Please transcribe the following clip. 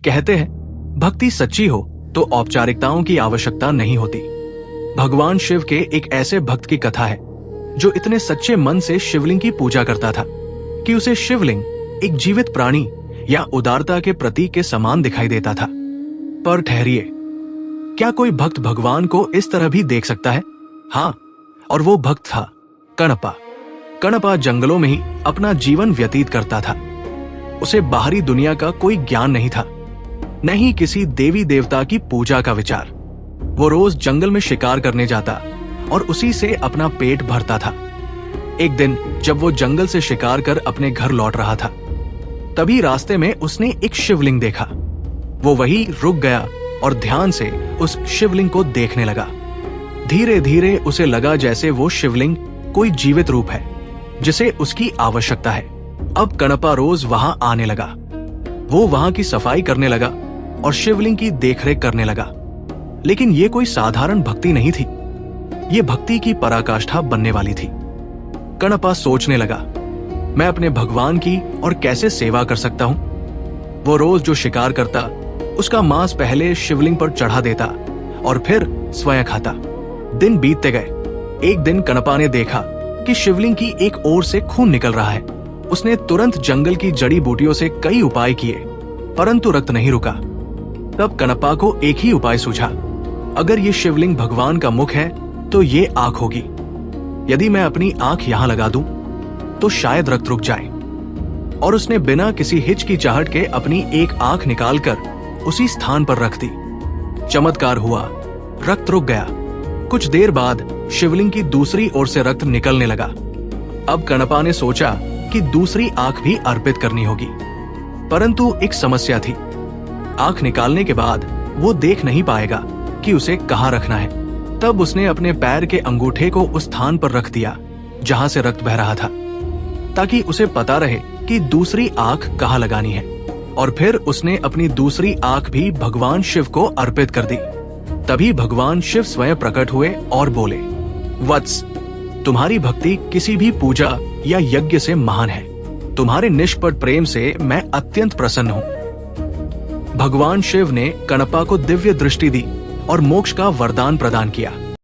कहते हैं भक्ति सच्ची हो तो औपचारिकताओं की आवश्यकता नहीं होती। भगवान शिव के एक ऐसे भक्त की कथा है जो इतने सच्चे मन से शिवलिंग की पूजा करता था कि उसे शिवलिंग एक जीवित प्राणी या उदारता के प्रतीक के समान दिखाई देता था। पर ठहरिए, क्या कोई भक्त भगवान को इस तरह भी देख सकता है? हाँ, और वो भक्त था कणप्पा। कणप्पा जंगलों में ही अपना जीवन व्यतीत करता था। उसे बाहरी दुनिया का कोई ज्ञान नहीं था, न ही किसी देवी देवता की पूजा का विचार। वो रोज जंगल में शिकार करने जाता और उसी से अपना पेट भरता था। एक दिन जब वो जंगल से शिकार कर अपने घर लौट रहा था, तभी रास्ते में उसने एक शिवलिंग देखा। वो वहीं रुक गया और ध्यान से उस शिवलिंग को देखने लगा। धीरे धीरे उसे लगा जैसे वो शिवलिंग कोई जीवित रूप है जिसे उसकी आवश्यकता है। अब कणप्पा रोज वहां आने लगा। वो वहां की सफाई करने लगा और शिवलिंग की देखरेख करने लगा। लेकिन ये कोई साधारण भक्ति नहीं थी, ये भक्ति की पराकाष्ठा बनने वाली थी। कणप्पा सोचने लगा, मैं अपने भगवान की और कैसे सेवा कर सकता हूं? वो रोज जो शिकार करता उसका मांस पहले शिवलिंग पर चढ़ा देता और फिर स्वयं खाता। दिन बीतते गए। एक दिन कणप्पा ने देखा कि शिवलिंग की एक ओर से खून निकल रहा है। उसने तुरंत जंगल की जड़ी बूटियों से कई उपाय किए, परंतु रक्त नहीं रुका। तब कणप्पा को एक ही उपाय सूझा, अगर ये शिवलिंग भगवान का मुख है तो ये आंख होगी। यदि मैं अपनी आंख यहां लगा दूं तो शायद रक्त रुक जाए। और उसने बिना किसी हिचकिचाहट के अपनी एक आंख निकालकर उसी स्थान पर रख दी। चमत्कार हुआ, रक्त रुक गया। कुछ देर बाद शिवलिंग की दूसरी ओर से रक्त निकलने लगा। अब कणप्पा ने सोचा कि दूसरी आंख भी अर्पित करनी होगी, परंतु एक समस्या थी। आंख निकालने के बाद वो देख नहीं पाएगा कि उसे कहां रखना है। तब उसने अपने पैर के अंगूठे को उस स्थान पर रख दिया जहां से रक्त बह रहा था, ताकि उसे पता रहे कि दूसरी आंख कहां लगानी है। और फिर उसने अपनी दूसरी आंख भी भगवान शिव को अर्पित कर दी। तभी भगवान शिव स्वयं प्रकट हुए और बोले, वत्स, तुम्हारी भक्ति किसी भी पूजा या यज्ञ से महान है। तुम्हारे निष्कपट प्रेम से मैं अत्यंत प्रसन्न हूं। भगवान शिव ने कणप्पा को दिव्य दृष्टि दी और मोक्ष का वरदान प्रदान किया।